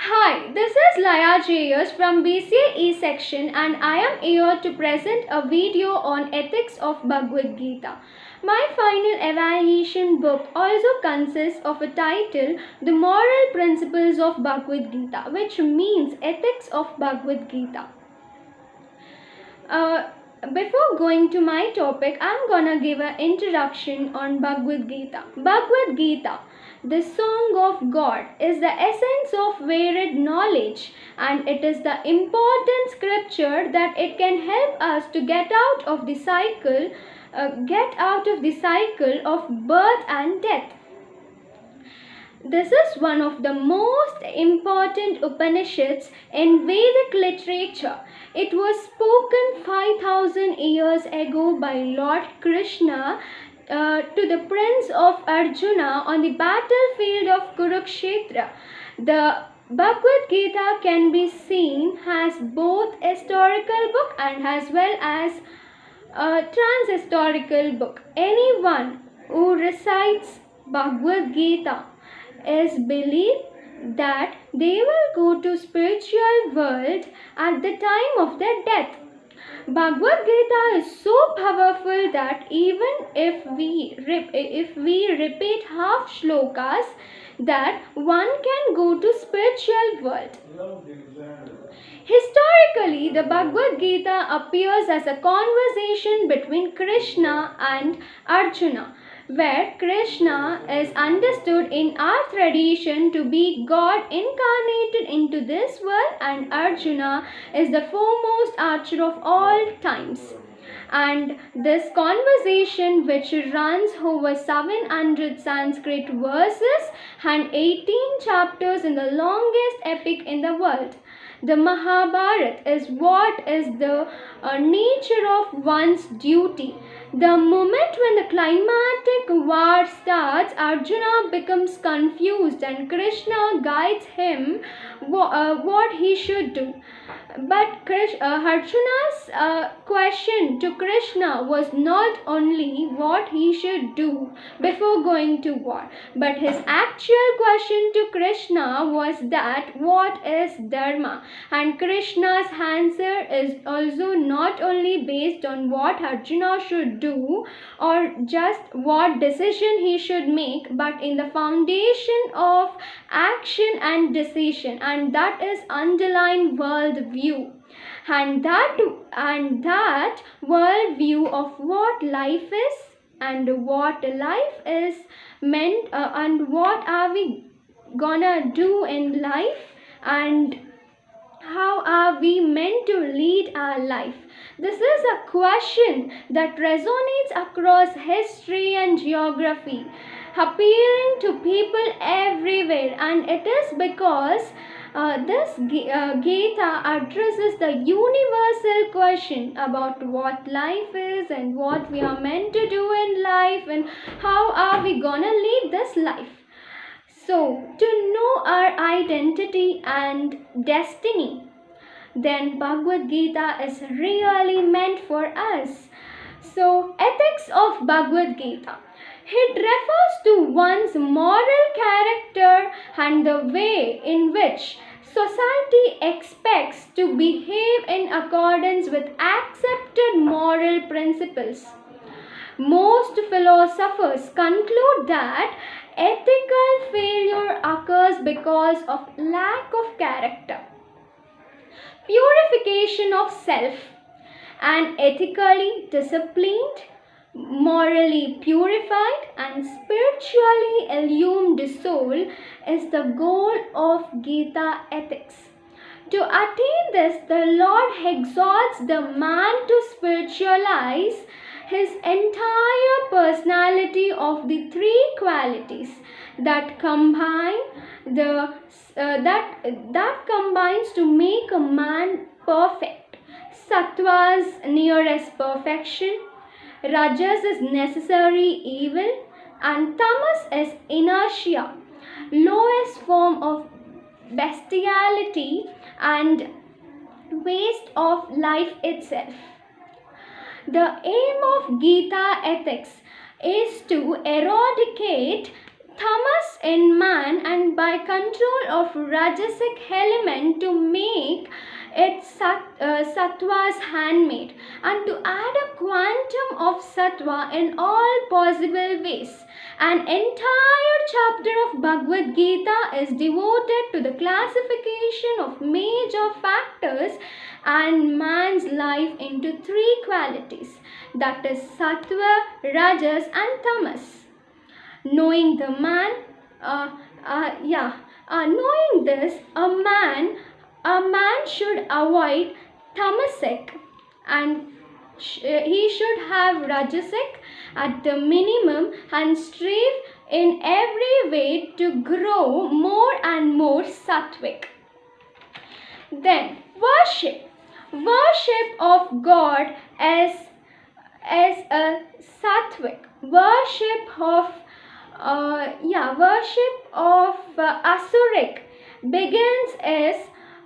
Hi, this is Laya from BCA section and I am here to present a video on ethics of Bhagavad Gita. My final evaluation book also consists of a title, The Moral Principles of Bhagavad Gita, which means ethics of Bhagavad Gita. Before going to my topic, I'm gonna give an introduction on Bhagavad Gita. Bhagavad Gita, the song of God, is the essence of varied knowledge, and it is the important scripture that it can help us to get out of the cycle of birth and death. This is one of the most important Upanishads in Vedic literature. It was spoken 5000 years ago by Lord Krishna to the prince of Arjuna on the battlefield of Kurukshetra. The Bhagavad Gita can be seen as both a historical book and as well as a trans-historical book. Anyone who recites Bhagavad Gita is believed that they will go to spiritual world at the time of their death. Bhagavad Gita is so powerful that even if we repeat half shlokas, that one can go to spiritual world. Historically, the Bhagavad Gita appears as a conversation between Krishna and Arjuna, where Krishna is understood in our tradition to be God incarnated into this world, and Arjuna is the foremost archer of all times. And this conversation, which runs over 700 Sanskrit verses and 18 chapters, in the longest epic in the world. The Mahabharata is what is the nature of one's duty. The moment when the climatic war starts, Arjuna becomes confused and Krishna guides him what he should do. But Arjuna's question to Krishna was not only what he should do before going to war, but his actual question to Krishna was that what is Dharma? And Krishna's answer is also not only based on what Arjuna should do or just what decision he should make, but in the foundation of action and decision, and that is underlying world view. And that world view of what life is and what life is meant, and what are we gonna do in life, and how are we meant to lead our life? This is a question that resonates across history and geography, appealing to people everywhere, and it is because this Gita addresses the universal question about what life is and what we are meant to do in life and how are we gonna lead this life. So, to know our identity and destiny, then Bhagavad Gita is really meant for us. So, ethics of Bhagavad Gita. It refers to one's moral character and the way in which society expects to behave in accordance with accepted moral principles. Most philosophers conclude that ethical failure occurs because of lack of character, purification of self. An ethically disciplined, morally purified, and spiritually illumined soul is the goal of Gita ethics. To attain this, the Lord exhorts the man to spiritualize his entire personality of the three qualities that combines to make a man perfect. Sattva's nearest perfection, Rajas is necessary evil, and Tamas is inertia, lowest form of bestiality and waste of life itself. The aim of Gita ethics is to eradicate tamas in man, and by control of rajasic element to make it sattva's handmaid, and to add a quantum of sattva in all possible ways. An entire chapter of Bhagavad Gita is devoted to the classification of major factors and man's life into three qualities, that is sattva, rajas and tamas. Knowing the man, knowing this, a man should avoid tamasic, and he should have rajasic at the minimum and strive in every way to grow more and more sattvic. Then worship of God as a sattvic. Worship of asuric begins as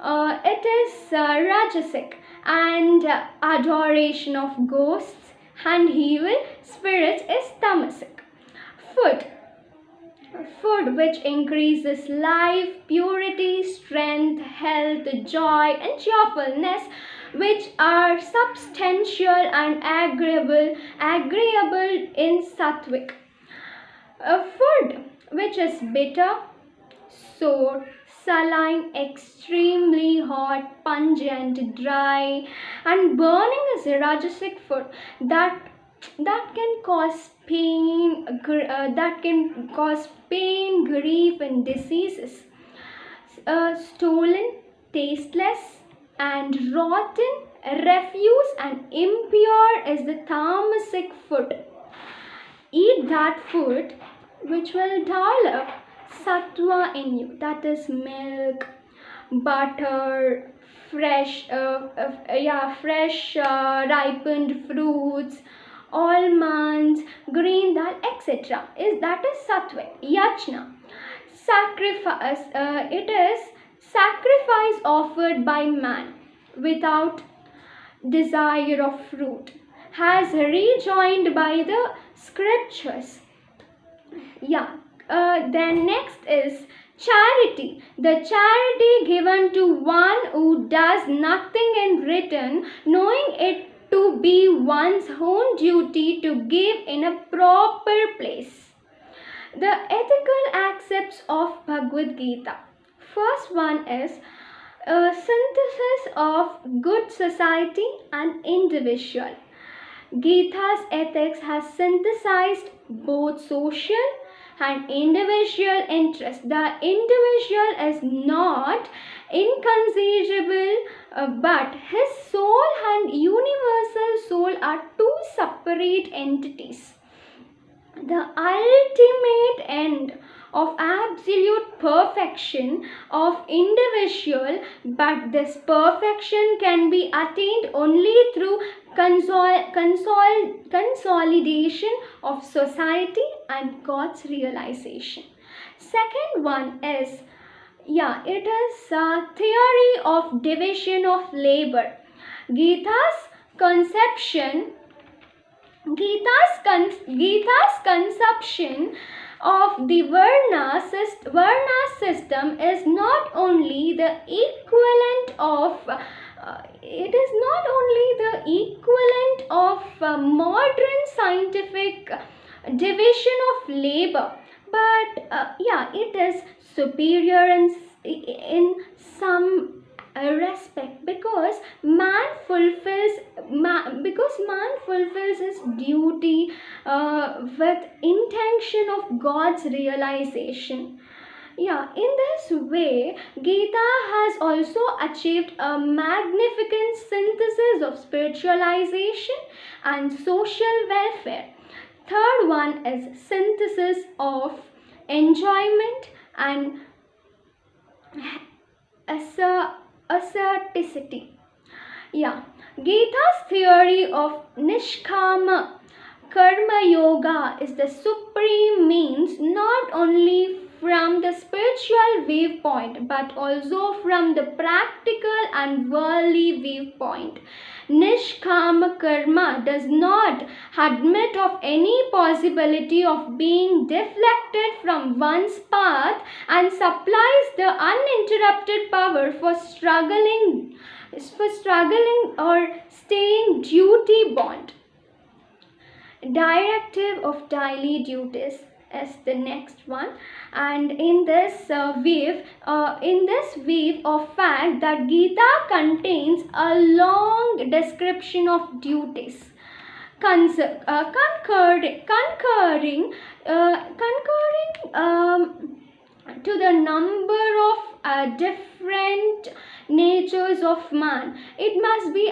it is rajasic, and adoration of ghosts and evil spirits is tamasic. Food which increases life, purity, strength, health, joy and cheerfulness, which are substantial and agreeable in sattvic. Food which is bitter, sour, saline, extremely hot, pungent, dry and burning is rajasic food that can cause pain, grief and diseases. Stolen, tasteless and rotten, refuse and impure is the tamasic food. Eat that food which will develop sattva in you, that is milk, butter, fresh ripened fruits, almonds, green dal, etc. That is sattvic. Yajna, sacrifice. It is sacrifice offered by man without desire of fruit, has rejoined by the scriptures. Then next is charity. The charity given to one who does nothing in return, knowing it to be one's own duty to give in a proper place. The ethical aspects of Bhagavad Gita. First one is a synthesis of good society and individual. Gita's ethics has synthesized both social and individual interests. The individual is not inconceivable, but his soul and universal soul are two separate entities. The ultimate end of absolute perfection of individual, but this perfection can be attained only through consolidation of society and God's realization. Second one is theory of division of labor. Gita's conception of the Varna system is not only the equivalent of modern scientific division of labor, but it is superior in some respect, because man fulfills his duty with intention of God's realization. In this way, Gita has also achieved a magnificent synthesis of spiritualization and social welfare. Third one is synthesis of enjoyment and asceticity. Gita's theory of Nishkama Karma Yoga is the supreme means not only from the spiritual viewpoint but also from the practical and worldly viewpoint. Nishkama karma does not admit of any possibility of being deflected from one's path and supplies the uninterrupted power for struggling or staying duty bound. Directive of daily duties is the next one, and in this wave of fact that Gita contains a long description of duties concurring to the number of different natures of man. It must be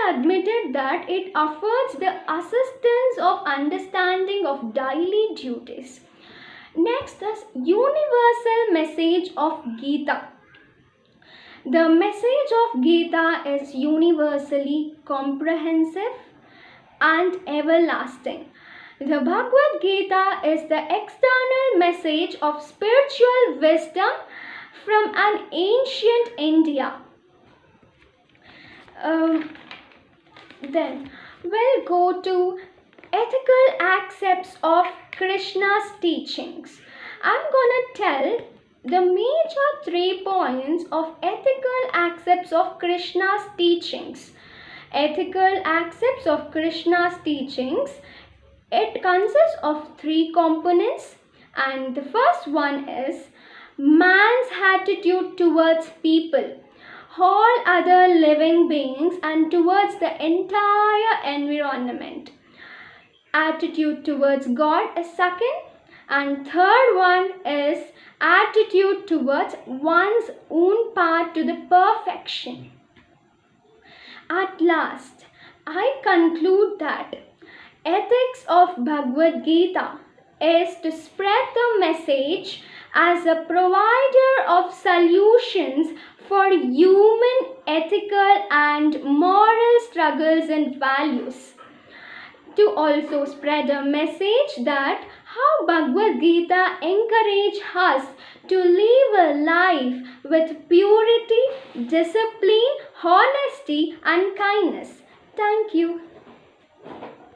admitted that it affords the assistance of understanding of daily duties. Next is universal message of Gita. The message of Gita is universally comprehensive and everlasting. The Bhagavad Gita is the external message of spiritual wisdom from an ancient India. Then we'll go to ethical aspects of Krishna's teachings. I'm gonna tell the major 3 points of ethical aspects of Krishna's teachings. Ethical aspects of Krishna's teachings, it consists of 3 components, and the first one is man's attitude towards people, all other living beings, and towards the entire environment. Attitude towards God is second, and third one is attitude towards one's own path to the perfection. At last, I conclude that ethics of Bhagavad Gita is to spread the message as a provider of solutions for human ethical and moral struggles and values. To also spread a message that how Bhagavad Gita encourages us to live a life with purity, discipline, honesty and kindness. Thank you.